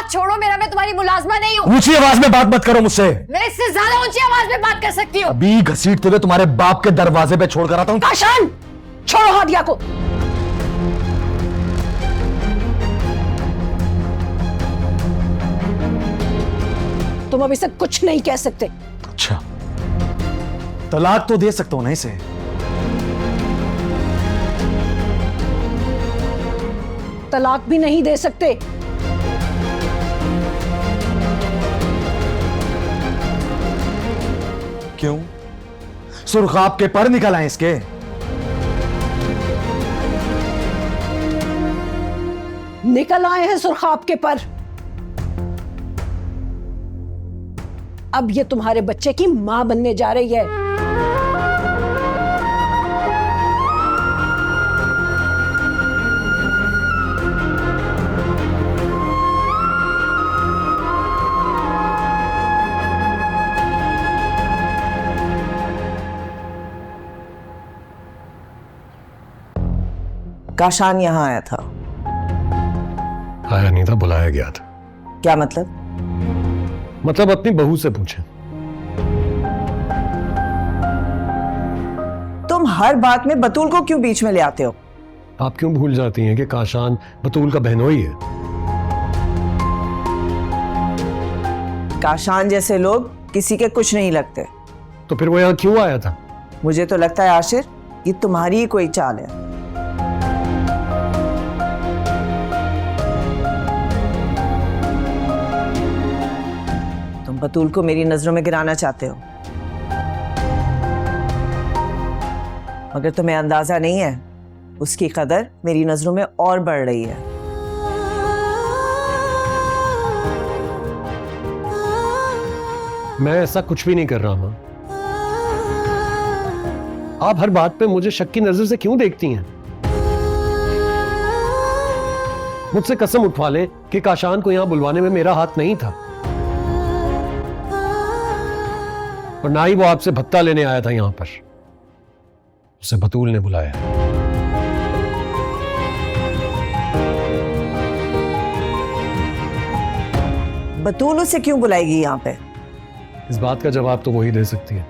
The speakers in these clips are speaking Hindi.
हाथ छोड़ो मेरा, मैं तुम्हारी मुलाजमा नहीं हूँ। ऊंची आवाज में बात मत करो मुझसे। मैं इससे ज्यादा ऊंची आवाज में बात कर सकती हूँ। अभी घसीटते हुए तुम्हारे बाप के दरवाजे पे छोड़ कर आता हूँ। काशान, छोड़ो हादिया को। तुम अब इसे कुछ नहीं कह सकते। अच्छा, तलाक तो दे सकता हूं ना इसे। तलाक भी नहीं दे सकते। क्यों? सुर्खाब के पर निकल आए इसके। निकल आए हैं सुर्खाब के पर। अब ये तुम्हारे बच्चे की मां बनने जा रही है। काशान यहां आया था? आया नहीं था, बुलाया गया था। क्या मतलब? मतलब अपनी बहू से पूछे। तुम हर बात में बतूल को क्यों बीच में ले आते हो? आप क्यों भूल जाती हैं कि काशान बतूल का बहनोई है? काशान जैसे लोग किसी के कुछ नहीं लगते। तो फिर वो यहां क्यों आया था? मुझे तो लगता है आशिर, ये तुम्हारी ही कोई चाल है। तुम बतूल को मेरी नजरों में गिराना चाहते हो, मगर तुम्हें अंदाजा नहीं है उसकी कदर मेरी नजरों में और बढ़ रही है। मैं ऐसा कुछ भी नहीं कर रहा मां। आप हर बात पे मुझे शक की नजर से क्यों देखती हैं? मुझसे कसम उठवा ले कि काशान को यहां बुलवाने में मेरा हाथ नहीं था, और ना ही वो आपसे भत्ता लेने आया था यहां पर। उसे बतूल ने बुलाया। बतूल उसे क्यों बुलाएगी यहां पे? इस बात का जवाब तो वही दे सकती है।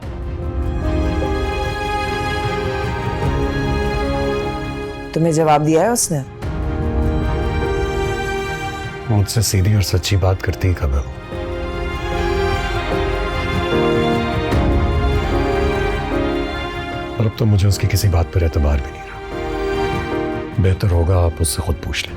तुम्हें जवाब दिया है उसने? मुझसे सीधी और सच्ची बात करती ही कब है वो। और अब तो मुझे उसकी किसी बात पर एतबार भी नहीं रहा। बेहतर होगा आप उससे खुद पूछ लें।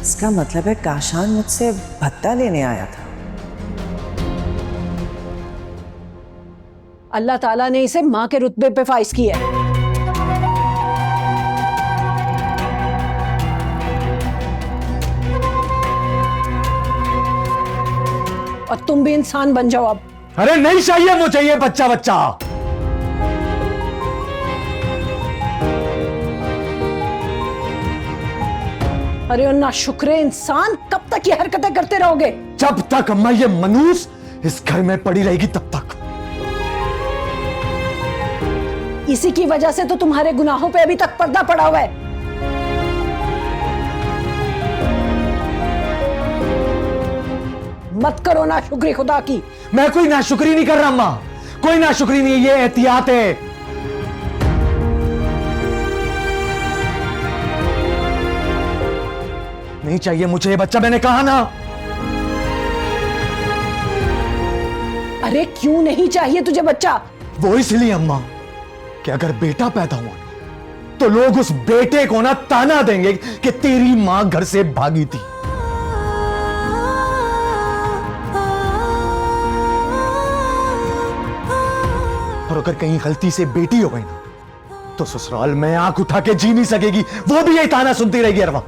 इसका मतलब है काशान मुझसे भत्ता लेने आया था। अल्लाह ताला ने इसे मां के रुतबे पे फाइज किया है। और तुम भी इंसान बन जाओ अब। अरे नहीं चाहिए मुझे ये बच्चा बच्चा। अरे ना शुक्रे इंसान, कब तक ये हरकतें करते रहोगे? जब तक अम्मा ये मनूस इस घर में पड़ी रहेगी तब तक। इसी की वजह से तो तुम्हारे गुनाहों पे अभी तक पर्दा पड़ा हुआ है। मत करो नाशुक्री खुदा की। मैं कोई नाशुक्री नहीं कर रहा अम्मा, कोई नाशुक्री नहीं, ये एहतियात है। नहीं चाहिए मुझे ये बच्चा, मैंने कहा ना। अरे क्यों नहीं चाहिए तुझे बच्चा? वो इसलिए अम्मा कि अगर बेटा पैदा हुआ तो लोग उस बेटे को ना ताना देंगे कि तेरी मां घर से भागी थी। और अगर कहीं गलती से बेटी हो गई ना तो ससुराल में आंख उठा के जी नहीं सकेगी, वो भी यही ताना सुनती रहेगी। अरवा,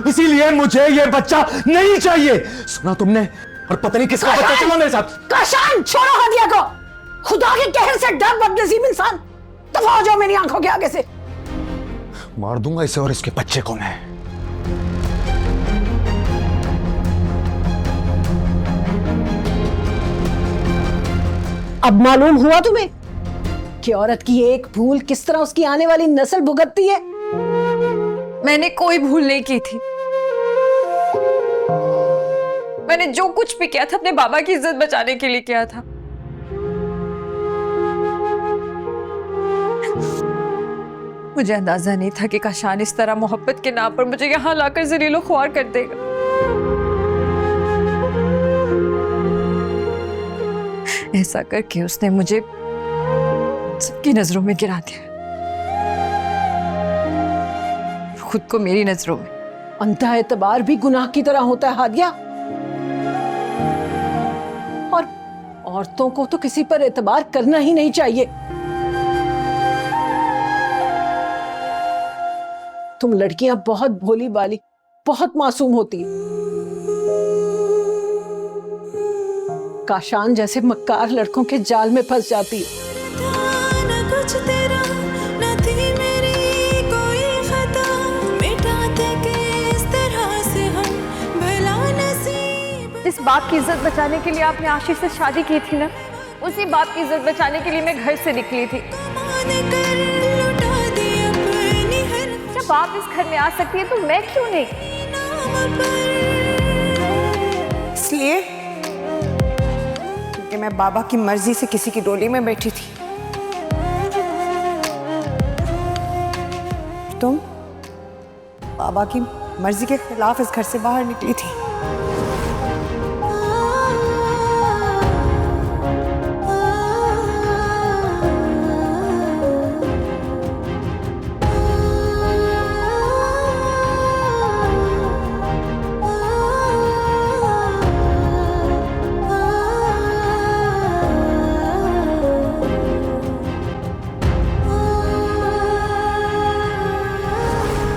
इसीलिए मुझे ये बच्चा नहीं चाहिए। सुना तुमने? और पता नहीं किसका बच्चा। चलो मेरे साथ। काशान, छोड़ो हादिया को। खुदा के कहर से डर बदनसीब इंसान, दफा हो जाओ मेरी आंखों के आगे से। मार दूंगा इसे और इसके बच्चे को मैं। अब मालूम हुआ तुम्हें कि औरत की एक भूल किस तरह उसकी आने वाली नस्ल भुगतती है। मैंने कोई भूल नहीं की थी। मैंने जो कुछ भी किया था अपने बाबा की इज्जत बचाने के लिए किया था। मुझे अंदाजा नहीं था कि काशान इस तरह मोहब्बत के नाम पर मुझे यहाँ लाकर जलीलो ख्वार कर देगा। ऐसा करके उसने मुझे सबकी नजरों में गिरा दिया, खुद को मेरी नजरों में। अंधा एतबार भी गुनाह की तरह होता है हादिया, और औरतों को तो किसी पर एतबार करना ही नहीं चाहिए। तुम लड़कियां बहुत भोली भाली, बहुत मासूम होती है। काशान जैसे मक्कार लड़कों के जाल में फंस जाती है। जिस बाप की इज्जत बचाने के लिए आपने आशीष से शादी की थी ना, उसी बाप की इज्जत बचाने के लिए मैं घर से निकली थी। जब बाप इस घर में आ सकती है तो मैं क्यों नहीं? इसलिए क्योंकि मैं बाबा की मर्जी से किसी की डोली में बैठी थी। तुम बाबा की मर्जी के खिलाफ इस घर से बाहर निकली थी।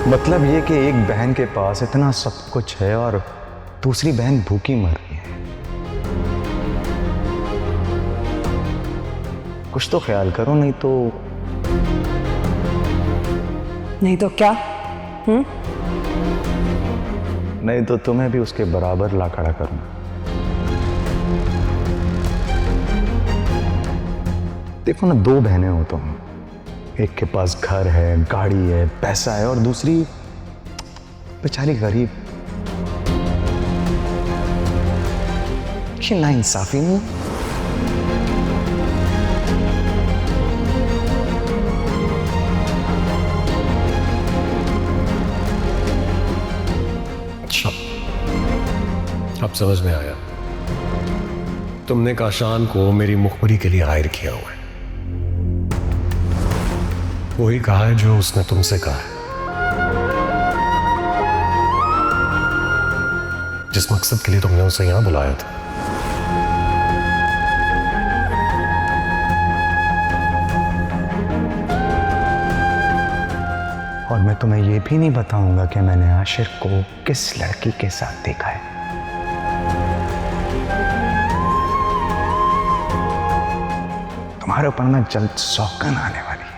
मतलब ये कि एक बहन के पास इतना सब कुछ है और दूसरी बहन भूखी मर रही है। कुछ तो ख्याल करो, नहीं तो क्या? नहीं तो तुम्हें भी उसके बराबर ला खड़ा करूंगा। देखो ना, दो बहनें हो तुम, एक के पास घर है, गाड़ी है, पैसा है, और दूसरी बेचारी गरीब। ये नाइंसाफी नहीं? अच्छा, अब समझ में आया। तुमने काशान को मेरी मुखबरी के लिए हायर किया हुआ है। वही कहा है जो उसने तुमसे कहा है। जिस मकसद के लिए तुमने उसे यहां बुलाया था। और मैं तुम्हें यह भी नहीं बताऊंगा कि मैंने आशिर को किस लड़की के साथ देखा है। तुम्हारे ऊपर ना जल्द सौगंध आने वाली है।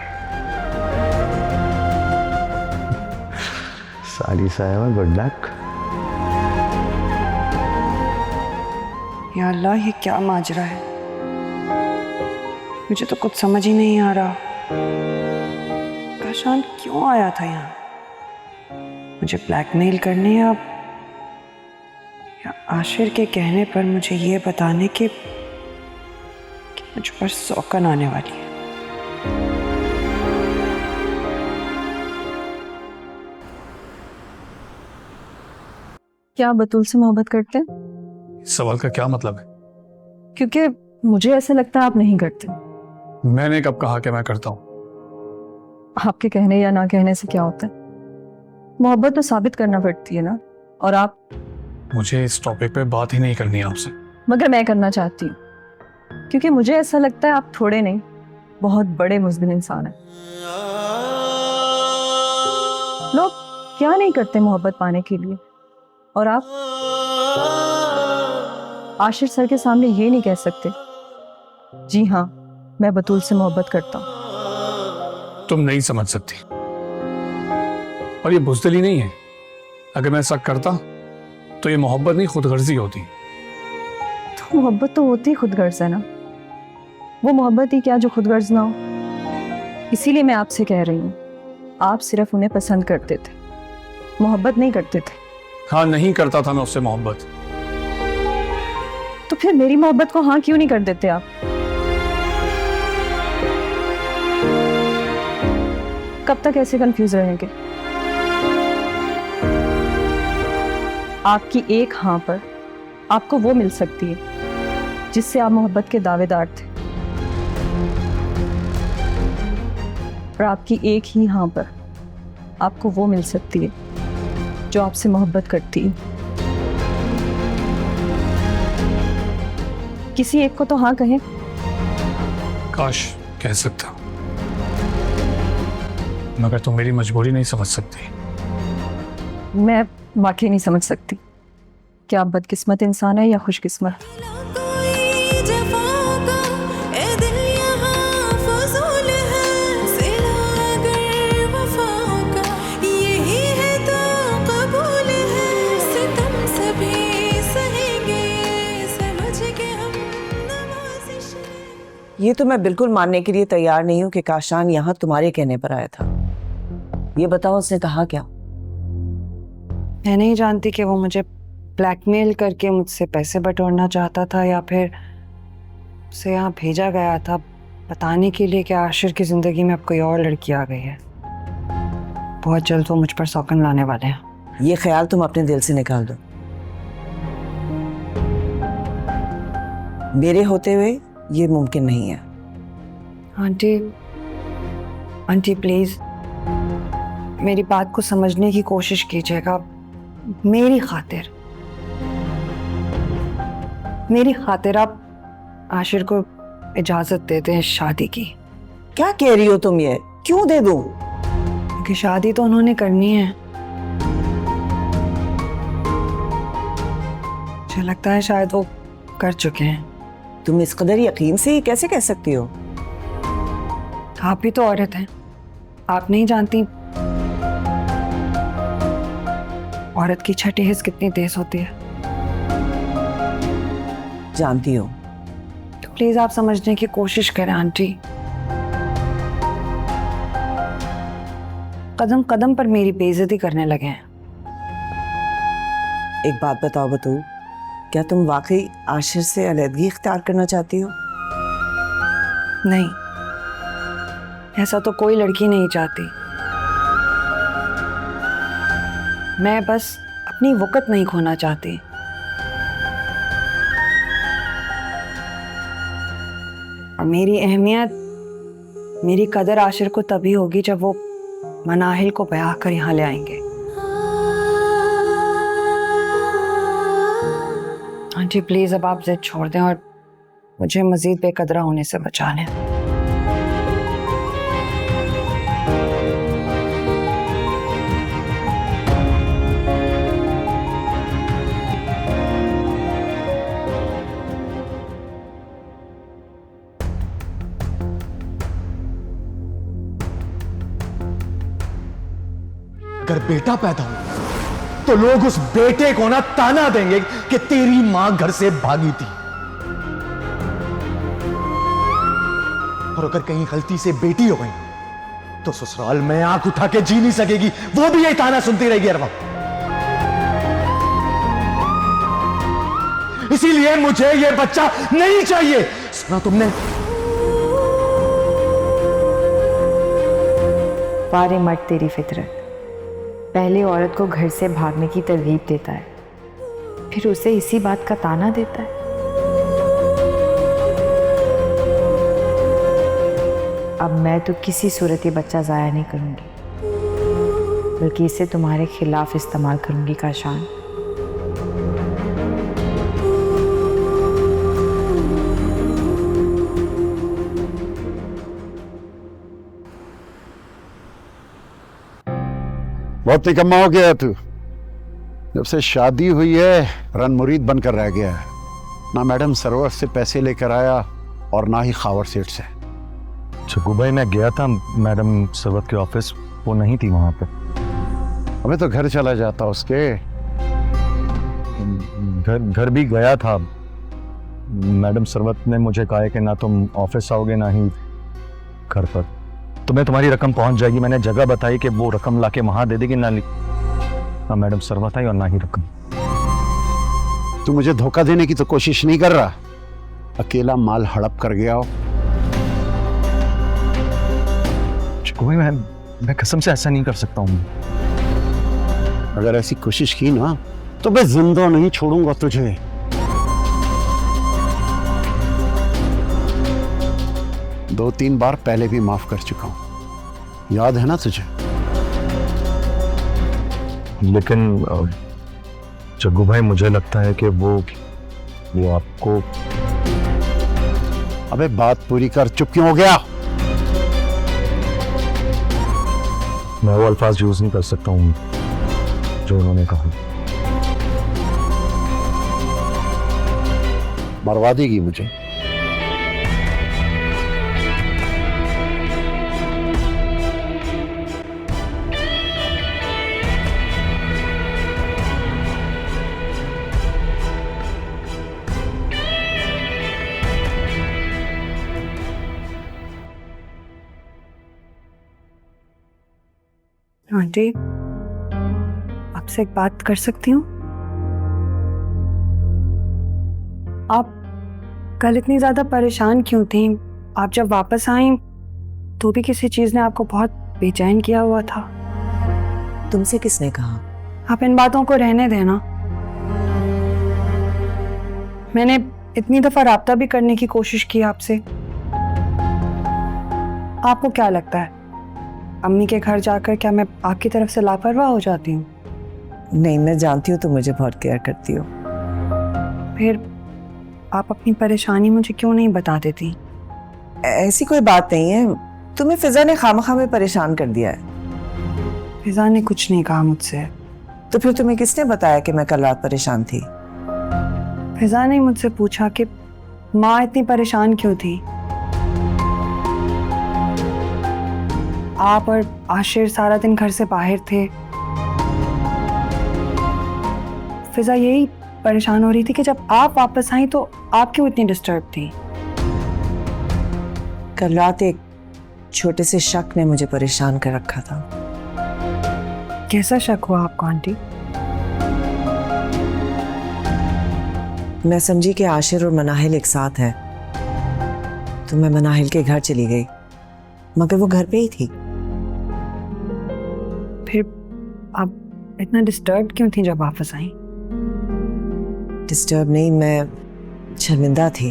साली साहिबा, गुड लक। या अल्लाह, ये क्या माजरा है? मुझे तो कुछ समझ ही नहीं आ रहा। काशान क्यों आया था यहाँ? मुझे ब्लैकमेल करने या आशिर के कहने पर मुझे ये बताने कि मुझ पर सौकन आने वाली है। क्या बतूल से मोहब्बत करते हैं? इस सवाल का क्या मतलब है? क्योंकि मुझे ऐसा लगता है आप नहीं करते। मैंने कब कहा कि मैं करता हूँ? आपके कहने या ना कहने से क्या होता है? मोहब्बत तो साबित करना पड़ती है ना। और आप? मुझे इस टॉपिक पे बात ही नहीं करनी है आपसे। मगर मैं करना चाहती हूँ, क्योंकि मुझे ऐसा लगता है आप थोड़े नहीं, बहुत बड़े मुज़्निब इंसान हैं। लोग क्या नहीं करते मोहब्बत पाने के लिए, और आप आशिर सर के सामने ये नहीं कह सकते, जी हाँ मैं बतूल से मोहब्बत करता हूँ। तुम नहीं समझ सकती। और ये बुज़दिली नहीं है। अगर मैं ऐसा करता तो ये मोहब्बत नहीं खुदगर्जी होती। तो मोहब्बत तो होती खुदगर्ज है ना, वो मोहब्बत ही क्या जो खुदगर्ज ना हो। इसीलिए मैं आपसे कह रही हूँ, आप सिर्फ उन्हें पसंद करते थे, मोहब्बत नहीं करते थे। हाँ, नहीं करता था मैं उससे मोहब्बत। तो फिर मेरी मोहब्बत को हाँ क्यों नहीं कर देते आप? कब तक ऐसे कंफ्यूज रहेंगे? आपकी एक हाँ पर आपको वो मिल सकती है जिससे आप मोहब्बत के दावेदार थे, और आपकी एक ही हाँ पर आपको वो मिल सकती है जो आपसे मोहब्बत करती है। किसी एक को तो हाँ कहें। काश कह सकता, मगर तुम मेरी मजबूरी नहीं समझ सकती। मैं वाकई नहीं समझ सकती कि आप बदकिस्मत इंसान है या खुशकिस्मत। ये तो मैं बिल्कुल मानने के लिए तैयार नहीं हूँ कि काशान यहाँ तुम्हारे कहने पर आया था। ये बताओ उसने कहा क्या? मैं नहीं जानती कि वो मुझे ब्लैकमेल करके मुझसे पैसे बटोरना चाहता था या फिर उसे यहाँ भेजा गया था बताने के लिए कि आशिर की जिंदगी में अब कोई और लड़की आ गई है। बहुत जल्द वो मुझ पर सौकन लाने वाले हैं। ये ख्याल तुम अपने दिल से निकाल दो। मेरे होते हुए ये मुमकिन नहीं है। आंटी प्लीज मेरी बात को समझने की कोशिश कीजिएगा। मेरी खातिर आप आशिर को इजाजत दे दें शादी की। क्या कह रही हो तुम? ये क्यों दे दूं? क्योंकि शादी तो उन्होंने करनी है। मुझे लगता है शायद वो कर चुके हैं। तुम इस कदर यकीन से ये कैसे कह सकती हो? आप भी तो औरत हैं, आप नहीं जानती औरत की छठी हिस्स कितनी तेज होती है? जानती हो। तो प्लीज आप समझने की कोशिश करें आंटी। कदम कदम पर मेरी बेइज्जती करने लगे हैं। एक बात बताओ बतू, क्या तुम वाकई आशिर से अलहदगी इख्तियार करना चाहती हो? नहीं, ऐसा तो कोई लड़की नहीं चाहती। मैं बस अपनी वक़्त नहीं खोना चाहती। और मेरी अहमियत, मेरी कदर आशिर को तभी होगी जब वो मनाहिल को ब्याह कर यहाँ ले आएंगे। आंटी प्लीज अब आप जिद छोड़ दें और मुझे मजीद बेकदरा होने से बचा लें। अगर बेटा पैदा हुआ तो लोग उस बेटे को ना ताना देंगे कि तेरी मां घर से भागी थी, और अगर कहीं गलती से बेटी हो गई तो ससुराल में आंख उठा के जी नहीं सकेगी, वो भी ये ताना सुनती रहेगी अरवा। इसीलिए मुझे ये बच्चा नहीं चाहिए। सुना तुमने? वारे मर्द तेरी फितरत, पहले औरत को घर से भागने की तरगीब देता है, फिर उसे इसी बात का ताना देता है। अब मैं तो किसी सूरत ये बच्चा ज़ाया नहीं करूंगी, बल्कि इसे तुम्हारे खिलाफ इस्तेमाल करूंगी। काशान, बहुत निकम्मा हो गया तू। जब से शादी हुई है रन मुरीद बनकर रह गया है। ना मैडम सरवर से पैसे लेकर आया और ना ही खावर सेठ से। चक्कू भाई, मैं गया था मैडम सरवत के ऑफिस, वो नहीं थी वहां पे। अबे तो घर चला जाता उसके। घर भी गया था। मैडम सरवत ने मुझे कहा है कि ना तुम ऑफिस आओगे ना ही घर पर। तुम्हें तुम्हारी रकम पहुंच जाएगी। मैंने जगह बताई कि वो रकम लाके वहां दे देगी। ना मैडम सरवत आई और ना ही रकम। तू मुझे धोखा देने की तो कोशिश नहीं कर रहा? अकेला माल हड़प कर गया हो। चिकू भाई, मैं कसम से ऐसा नहीं कर सकता हूँ। अगर ऐसी कोशिश की ना तो मैं जिंदा नहीं छोड़ूंगा तुझे। दो तीन बार पहले भी माफ कर चुका हूं, याद है ना तुझे? लेकिन जग्गू भाई, मुझे लगता है कि वो आपको। अबे बात पूरी कर, चुप क्यों हो गया? मैं वो अल्फाज यूज नहीं कर सकता हूँ जो उन्होंने कहा। मरवा देगी मुझे। आंटी, आपसे एक बात कर सकती हूँ? आप कल इतनी ज्यादा परेशान क्यों थी? आप जब वापस आई तो भी किसी चीज ने आपको बहुत बेचैन किया हुआ था। तुमसे किसने कहा? आप इन बातों को रहने देना। मैंने इतनी दफा राब्ता भी करने की कोशिश की आपसे। आपको क्या लगता है, अम्मी के घर जाकर क्या मैं आपकी तरफ से लापरवाह हो जाती हूँ? नहीं, मैं जानती हूँ तुम मुझे बहुत केयर करती हो। फिर आप अपनी परेशानी मुझे क्यों नहीं बता देती? ऐसी कोई बात नहीं है। तुम्हें फिजा ने खामखा में परेशान कर दिया है। फिजा ने कुछ नहीं कहा मुझसे। तो फिर तुम्हें किसने बताया कि मैं कल रात परेशान थी? फिजा ने मुझसे पूछा कि माँ इतनी परेशान क्यों थी। आप और आशिर सारा दिन घर से बाहर थे। फिजा यही परेशान हो रही थी कि जब आप वापस आई तो आप क्यों इतनी डिस्टर्ब थी। कल रात एक छोटे से शक ने मुझे परेशान कर रखा था। कैसा शक हुआ आपको आंटी? मैं समझी कि आशिर और मनाहिल एक साथ हैं, तो मैं मनाहिल के घर चली गई, मगर वो घर पे ही थी। फिर आप इतना डिस्टर्ब क्यों थी जब वापस आई? डिस्टर्ब नहीं, मैं शर्मिंदा थी।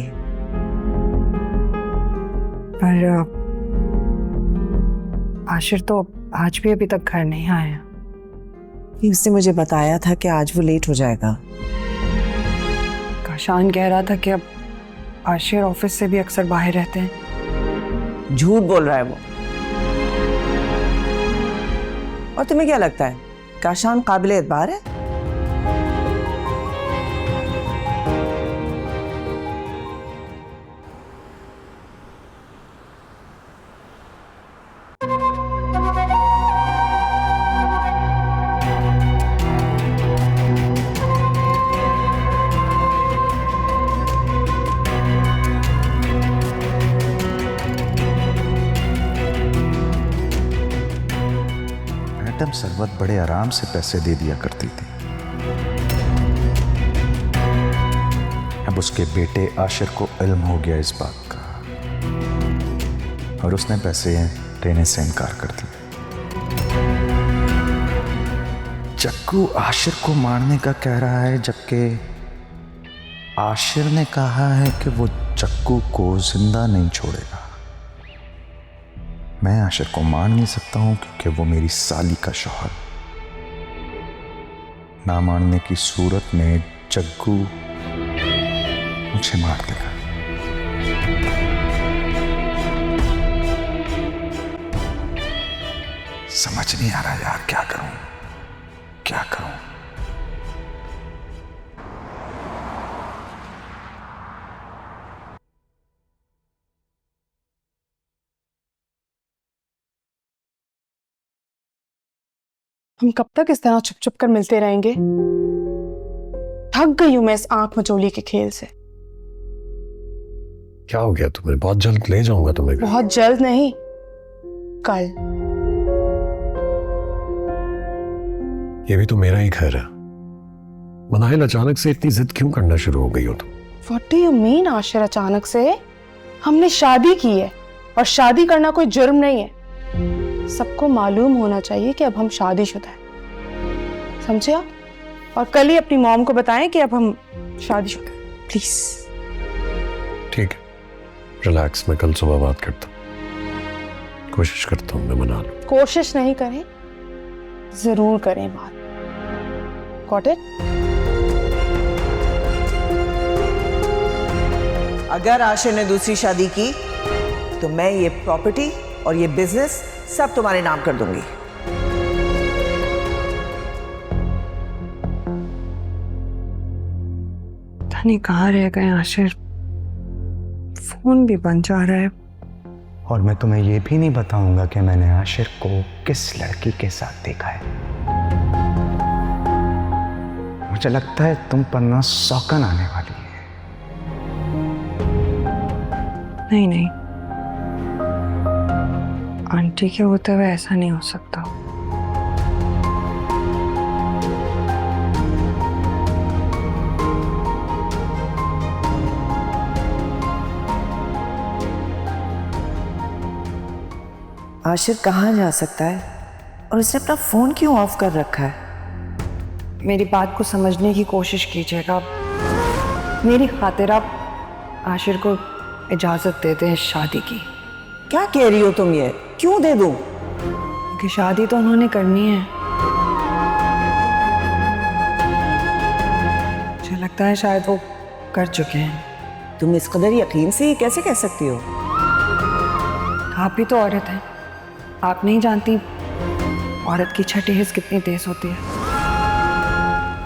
पर आशिर तो आज भी अभी तक घर नहीं आया। उसने मुझे बताया था कि आज वो लेट हो जाएगा। काशान कह रहा था कि अब आशिर ऑफिस से भी अक्सर बाहर रहते हैं। झूठ बोल रहा है वो। और तुम्हें क्या लगता है काशान काबिल एतबार है? मैडम सरवत बड़े आराम से पैसे दे दिया करती थी। अब उसके बेटे आशिर को इल्म हो गया इस बात का और उसने पैसे देने से इनकार कर दिया। चक्कू आशिर को मारने का कह रहा है, जबकि आशिर ने कहा है कि वो चक्कू को जिंदा नहीं छोड़ेगा। मैं आशिर को मार नहीं सकता हूं क्योंकि वो मेरी साली का शौहर। ना मारने की सूरत में जग्गू मुझे मार देगा। समझ नहीं आ रहा यार, क्या करूं क्या करूं। हम कब तक इस तरह छुप छुप कर मिलते रहेंगे? थक गई हूं मैं इस आंख मचोली के खेल से। क्या हो गया तुम्हें? बहुत जल्द ले जाऊंगा तुम्हें। बहुत जल्द नहीं, कल। ये भी तो मेरा ही घर है। मनाहिल, अचानक से इतनी जिद क्यों करना शुरू हो गई हो तुम? What do you mean Ashir? अचानक से? हमने शादी की है और शादी करना कोई जुर्म नहीं है। सबको मालूम होना चाहिए कि अब हम शादीशुदा हैं, समझे आप? और कल ही अपनी मॉम को बताएं कि अब हम शादीशुदा हैं, प्लीज। ठीक है, रिलैक्स, मैं कल सुबह बात करता हूँ। कोशिश करता हूँ मैं मना लूं। कोशिश नहीं करें, जरूर करें बात। Got it? अगर आशिर ने दूसरी शादी की तो मैं ये प्रॉपर्टी और ये बिजनेस सब तुम्हारे नाम कर दूंगी। पता नहीं कहाँ रह गए आशिर, फोन भी बंद जा रहा है। और मैं तुम्हें ये भी नहीं बताऊंगा कि मैंने आशिर को किस लड़की के साथ देखा है। मुझे लगता है तुम पर ना सौकन आने वाली है। नहीं नहीं, आंटी के होते हुए ऐसा नहीं हो सकता। आशिर कहाँ जा सकता है और उसने अपना फोन क्यों ऑफ कर रखा है? मेरी बात को समझने की कोशिश कीजिएगा। मेरी खातिर आप आशिर को इजाजत दे दें शादी की। क्या कह रही हो तुम? ये क्यों दे दूं? कि शादी तो उन्होंने करनी है। मुझे लगता है शायद वो कर चुके हैं। तुम इस कदर यकीन से ये कैसे कह सकती हो? आप भी तो औरत हैं, आप नहीं जानती औरत की छठी हिस्स कितनी तेज होती है।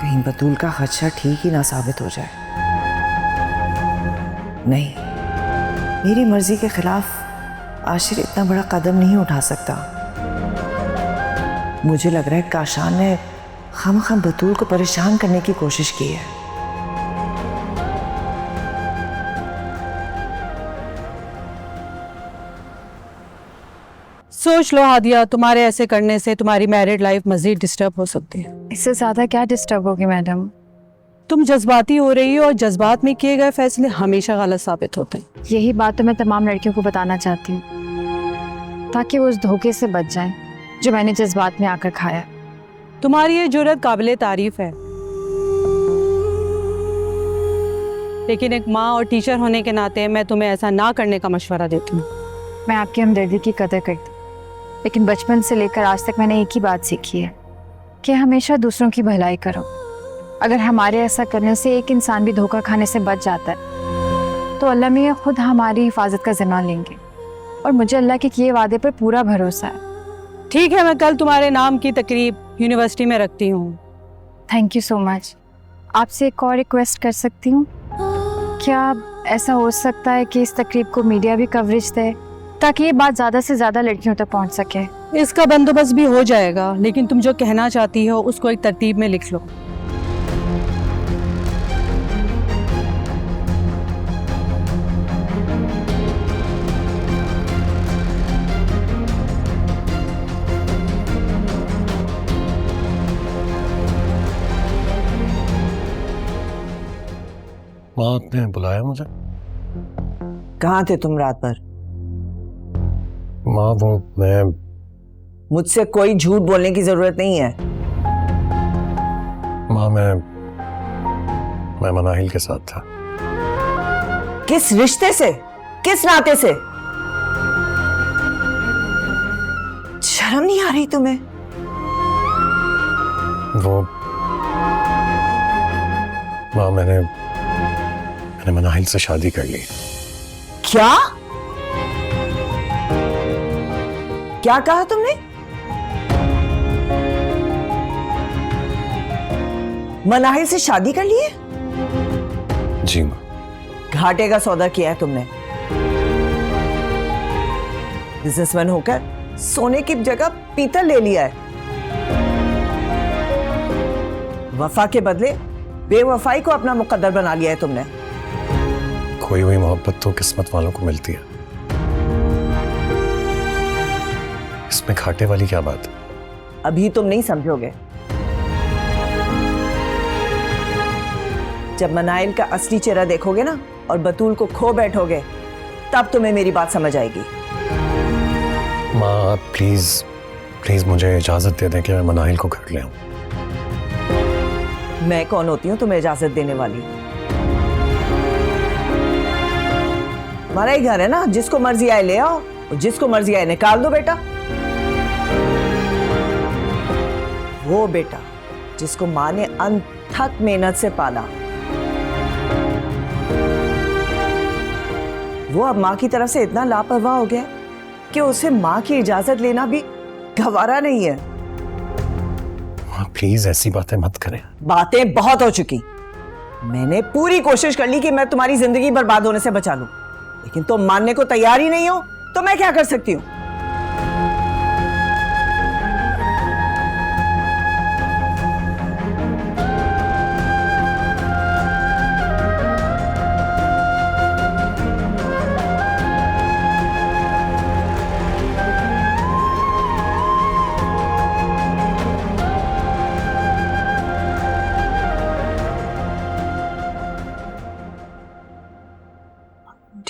कहीं बतूल का खदशा ठीक ही ना साबित हो जाए। नहीं, मेरी मर्जी के खिलाफ आशिर इतना बड़ा कदम नहीं उठा सकता। मुझे लग रहा है काशान ने खामखाम बतूल को परेशान करने की कोशिश की है। सोच लो हादिया, तुम्हारे ऐसे करने से तुम्हारी मैरिड लाइफ मजीद डिस्टर्ब हो सकती है। इससे ज़्यादा क्या डिस्टर्ब होगी मैडम? तुम जज्बाती हो रही हो और जज्बात में किए गए फैसले हमेशा गलत साबित होते हैं। यही बात तो मैं तमाम लड़कियों को बताना चाहती हूँ, ताकि वो उस धोखे से बच जाएं जो मैंने जज्बात में आकर खाया। तुम्हारी ये जुर्रत काबिले तारीफ है, लेकिन एक माँ और टीचर होने के नाते मैं तुम्हें ऐसा ना करने का मशवरा देती हूँ। मैं आपकी हमदर्दी की कदर करती हूँ, लेकिन बचपन से लेकर आज तक मैंने एक ही बात सीखी है कि हमेशा दूसरों की भलाई करो। अगर हमारे ऐसा करने से एक इंसान भी धोखा खाने से बच जाता है तो अल्लाह मियां खुद हमारी हिफाजत का जिम्मा लेंगे, और मुझे अल्लाह के किए वादे पर पूरा भरोसा है। ठीक है, मैं कल तुम्हारे नाम की तकरीब यूनिवर्सिटी में रखती हूँ। Thank you so much. आपसे एक और रिक्वेस्ट कर सकती हूँ? क्या ऐसा हो सकता है कि इस तकरीब को मीडिया भी कवरेज दे, ताकि ये बात ज़्यादा से ज़्यादा लड़कियों तक पहुँच सके? इसका बंदोबस्त भी हो जाएगा, लेकिन तुम जो कहना चाहती हो उसको एक तरतीब में लिख लो। माँ, आपने बुलाया मुझे? कहाँ थे तुम रात भर? माँ, वो मैं मुझसे कोई झूठ बोलने की जरूरत नहीं है। माँ, मैं मनाहिल के साथ था। किस रिश्ते से, किस नाते से? शर्म नहीं आ रही तुम्हें? वो माँ, मैंने मनाहिल से शादी कर ली। क्या क्या कहा तुमने? मनाहिल से शादी कर ली है? जी माँ। घाटे का सौदा किया है तुमने। बिजनेसमैन होकर सोने की जगह पीतल ले लिया है। वफा के बदले बेवफाई को अपना मुकद्दर बना लिया है तुमने। खोई हुई मोहब्बत तो किस्मत वालों को मिलती है, इसमें घाटे वाली क्या बात? अभी तुम नहीं समझोगे। जब मनाइल का असली चेहरा देखोगे ना और बतूल को खो बैठोगे, तब तुम्हें मेरी बात समझ आएगी। माँ आप प्लीज प्लीज मुझे इजाजत दे दें कि मैं मनाहिल को घर ले आऊं। मैं कौन होती हूँ तुम्हें इजाजत देने वाली? हमारा ही घर है ना, जिसको मर्जी आए ले आओ और जिसको मर्जी आए निकाल दो। बेटा वो बेटा जिसको माँ ने अनथक मेहनत से पाला, वो अब माँ की तरफ से इतना लापरवाह हो गया कि उसे माँ की इजाजत लेना भी गवारा नहीं है। माँ प्लीज ऐसी बातें मत करें। बातें बहुत हो चुकी। मैंने पूरी कोशिश कर ली कि मैं तुम्हारी जिंदगी बर्बाद होने से बचा लूं, लेकिन तुम मानने को तैयार ही नहीं हो, तो मैं क्या कर सकती हूँ?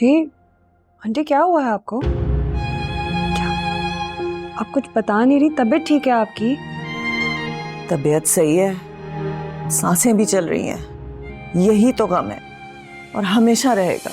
आंटी, आंटी क्या हुआ है आपको? क्या आप कुछ बता नहीं रही? तबीयत ठीक है आपकी? तबीयत सही है, सांसें भी चल रही हैं। यही तो गम है और हमेशा रहेगा।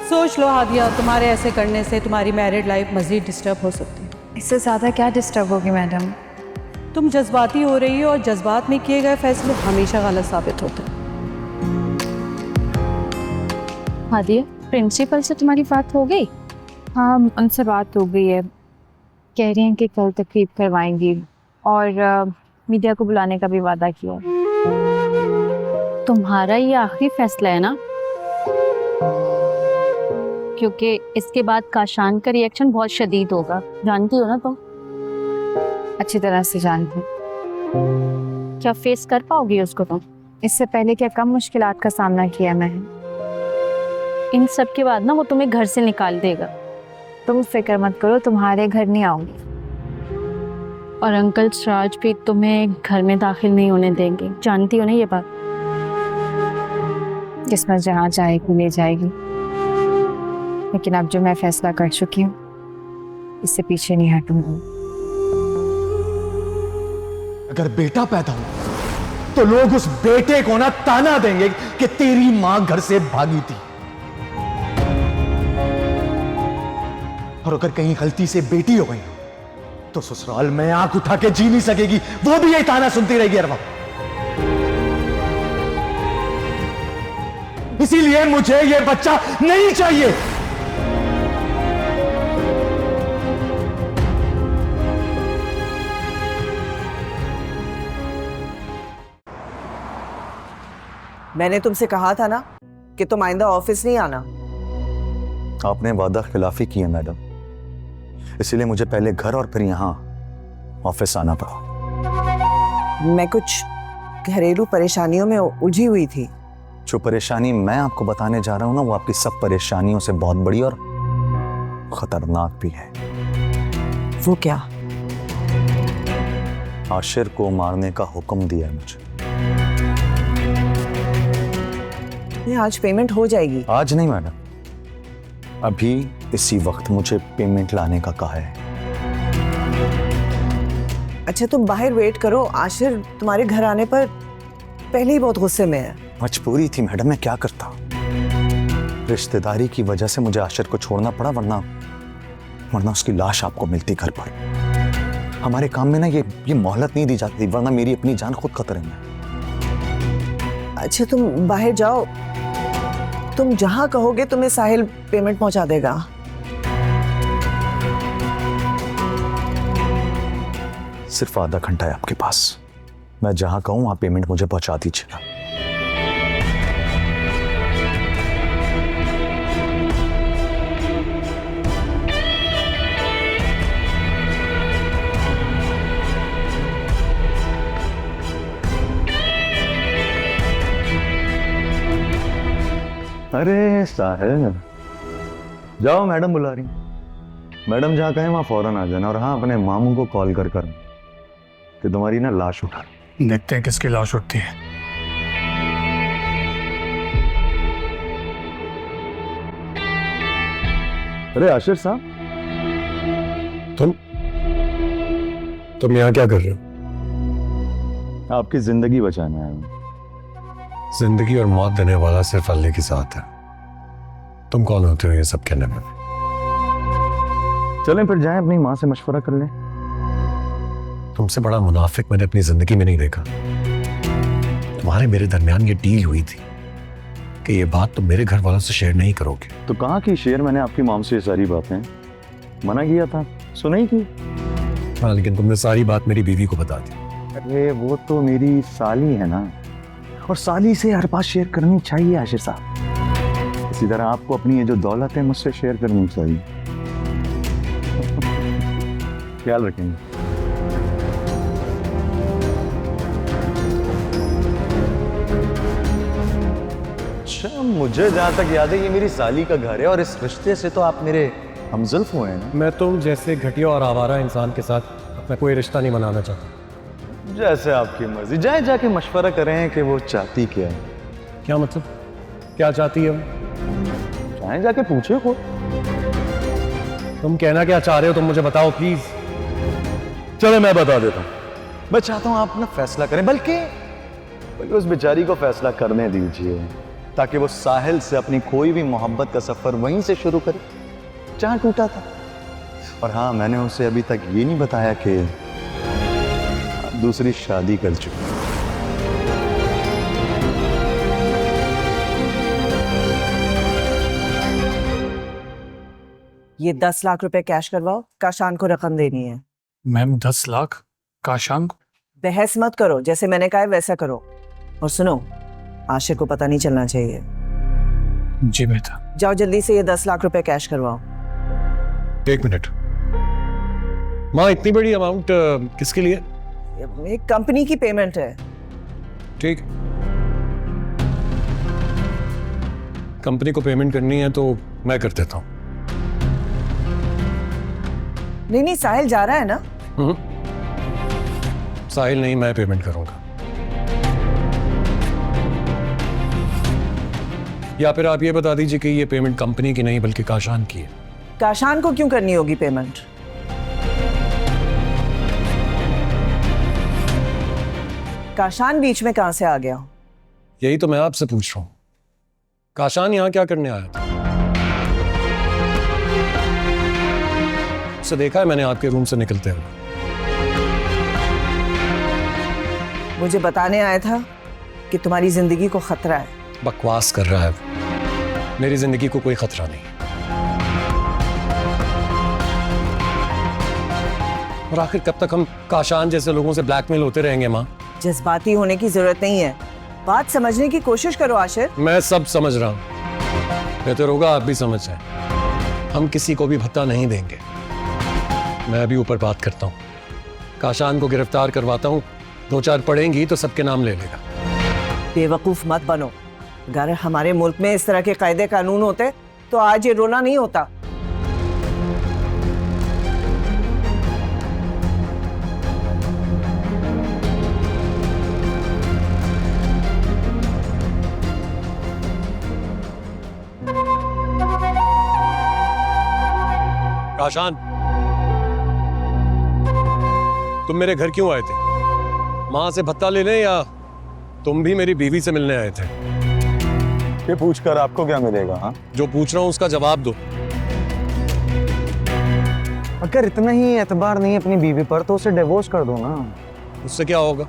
सोच लो हादिया, तुम्हारे ऐसे करने से तुम्हारी मैरिड लाइफ मज़ीद डिस्टर्ब हो सकती है। इससे ज़्यादा क्या डिस्टर्ब होगी मैडम? तुम जज्बाती हो रही हो और जज्बात में किए गए फैसले हमेशा गलत साबित होते हैं। हादिया, प्रिंसिपल से तुम्हारी बात हो गई? हाँ, उनसे बात हो गई है। कह रही हैं कि कल तकरीब करवाएंगी और मीडिया को बुलाने का भी वादा किया। तुम्हारा ये आखिरी फैसला है ना? क्योंकि इसके बाद काशान का रिएक्शन बहुत शदीद होगा, जानती हो ना तुम? अच्छी तरह से जानती। क्या फेस कर पाओगी उसको तुम? इससे पहले क्या कम मुश्किलात का सामना किया मैंने। इन सब के बाद ना वो तुम्हें घर से निकाल देगा। तुम फिक्र मत करो, तुम्हारे घर नहीं आऊंगी। और अंकल सिराज भी तुम्हें घर में दाखिल नहीं होने देंगे, जानती हो ना ये बात? किस्मत जहाँ जाएगी ले जाएगी, लेकिन अब जो मैं फैसला कर चुकी हूँ, इससे पीछे नहीं हटूंगी। अगर बेटा पैदा हो तो लोग उस बेटे को ना ताना देंगे कि तेरी मां घर से भागी थी, और अगर कहीं गलती से बेटी हो गई तो ससुराल में आंख उठा के जी नहीं सकेगी, वो भी यही ताना सुनती रहेगी हर वक्त। इसीलिए मुझे ये बच्चा नहीं चाहिए। मैंने तुमसे कहा था ना कि तुम आइंदा ऑफिस नहीं आना। आपने वादा खिलाफी की है मैडम, इसीलिए मुझे पहले घर और फिर यहाँ ऑफिस आना पड़ा। मैं कुछ घरेलू परेशानियों में उलझी हुई थी। जो परेशानी मैं आपको बताने जा रहा हूँ ना, वो आपकी सब परेशानियों से बहुत बड़ी और खतरनाक भी है। वो क्या? आशिर को मारने का हुक्म दिया है मुझे। आज पेमेंट हो जाएगी? आज नहीं मैडम, अभी इसी वक्त मुझे पेमेंट लाने का कहा है। अच्छा तुम बाहर वेट करो, आशिर तुम्हारे घर आने पर पहले ही बहुत गुस्से में है। मजबूरी थी मैडम, मैं क्या करता। रिश्तेदारी की वजह से मुझे आशिर को छोड़ना पड़ा, वरना उसकी लाश आपको मिलती घर पर। हमारे काम में ना ये मोहलत नहीं दी जाती, वरना मेरी अपनी जान खुद खतरे में। अच्छा तुम बाहर जाओ, तुम जहां कहोगे तुम्हें साहिल पेमेंट पहुंचा देगा। सिर्फ आधा घंटा है आपके पास, मैं जहां कहूं वहां पेमेंट मुझे पहुंचा दीजिएगा। अरे साहिल, जाओ, मैडम बुला रही। मैडम जहाँ कहें वहाँ फौरन आ जाना, और हाँ अपने मामू को कॉल कर कि तुम्हारी ना लाश उठा। देखते हैं किसकी लाश उठती है। अरे आशिर साहब, तुम यहाँ क्या कर रहे हो? आपकी जिंदगी बचाने आया हूँ। जिंदगी और मौत देने वाला सिर्फ अल्लाह के साथ है। तुम कौन होते हो ये सब कहने में? चलें फिर जाएं, अपनी माँ से मशवरा कर लें। तुमसे बड़ा मुनाफिक मैंने अपनी जिंदगी में नहीं देखा। तुम्हारे मेरे दरमियान ये डील हुई थी कि ये बात तुम मेरे घर वालों से शेयर नहीं करोगे। तो कहाँ की शेयर? मैंने आपकी मॉम से ये सारी बातें मना किया था, सुनी की? हाँ, लेकिन तुमने सारी बात मेरी बीवी को बता दी। अरे वो तो मेरी साली है ना, और साली से हर बात शेयर करनी चाहिए आशिर साहब। इसी तरह आपको अपनी ये जो दौलत है मुझसे शेयर करनी चाहिए। ख्याल रखेंगे। अच्छा, मुझे जहां तक याद है ये मेरी साली का घर है, और इस रिश्ते से तो आप मेरे हमजुल्फ हुए हैं ना। मैं तुम जैसे घटिया और आवारा इंसान के साथ अपना कोई रिश्ता नहीं बनाना चाहता। जैसे आपकी मर्जी, जाए जाके मशवरा करें कि वो चाहती क्या है। क्या मतलब? क्या चाहती है वो? जाए जाके पूछे को। तुम कहना क्या चाह रहे हो, तुम मुझे बताओ प्लीज। चलो मैं बता देता हूँ। मैं चाहता हूँ आप अपना फैसला करें, बल्कि उस बेचारी को फैसला करने दीजिए, ताकि वो साहिल से अपनी कोई भी मोहब्बत का सफर वहीं से शुरू करे जहां टूटा था। और हाँ, मैंने उसे अभी तक ये नहीं बताया कि आप दूसरी शादी कर चुके। ये 10 लाख रुपए कैश करवाओ, काशान को रकम देनी है। मैम 10 लाख काशान को? बहस मत करो, जैसे मैंने कहा है वैसा करो। और सुनो, आशिर को पता नहीं चलना चाहिए। जी बेटा। जाओ जल्दी से ये 10 लाख रुपए कैश करवाओ। 1 मिनट माँ, इतनी बड़ी अमाउंट किसके लिए? एक कंपनी की पेमेंट है। ठीक, कंपनी को पेमेंट करनी है तो मैं कर देता हूँ। नहीं, साहिल जा रहा है ना? साहिल नहीं, मैं पेमेंट करूंगा। या फिर आप ये बता दीजिए कि ये पेमेंट कंपनी की नहीं बल्कि काशान की है। काशान को क्यों करनी होगी पेमेंट? काशान बीच में कहां से आ गया? यही तो मैं आपसे पूछ रहा हूं। काशान यहां क्या करने आया था? उसे देखा है मैंने आपके रूम से निकलते हुए। मुझे बताने आया था कि तुम्हारी जिंदगी को खतरा है। बकवास कर रहा है। मेरी जिंदगी को कोई खतरा नहीं। और आखिर कब तक हम काशान जैसे लोगों से ब्लैकमेल होते रहेंगे माँ? जज्बाती होने की जरूरत नहीं है, बात समझने की कोशिश करो आशिर। मैं सब समझ रहा हूँ, बेहतर होगा आप भी समझ जाएं। हम किसी को भी भत्ता नहीं देंगे। मैं अभी ऊपर बात करता हूँ, काशान को गिरफ्तार करवाता हूँ। 2-4 पढ़ेंगी तो सबके नाम ले लेगा। बेवकूफ मत बनो। अगर हमारे मुल्क में इस तरह के कायदे कानून होते तो आज ये रोना नहीं होता। काशान, तुम मेरे घर क्यों आए थे? माँ से भत्ता लेने या तुम भी मेरी बीवी से मिलने आए थे? ये पूछकर आपको क्या मिलेगा? हाँ, जो पूछ रहा हूँ उसका जवाब दो। अगर इतना ही एतबार नहीं अपनी बीवी पर तो उसे डिवोर्स कर दो ना। उससे क्या होगा?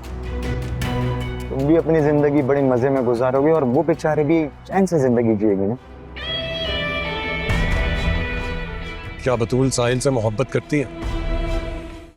तुम भी अपनी जिंदगी बड़े मजे में गुजारोगे और वो बेचारे भी चैन से जिंदगी जिएगी ना। क्या बतूल साहिल से मोहब्बत करती है?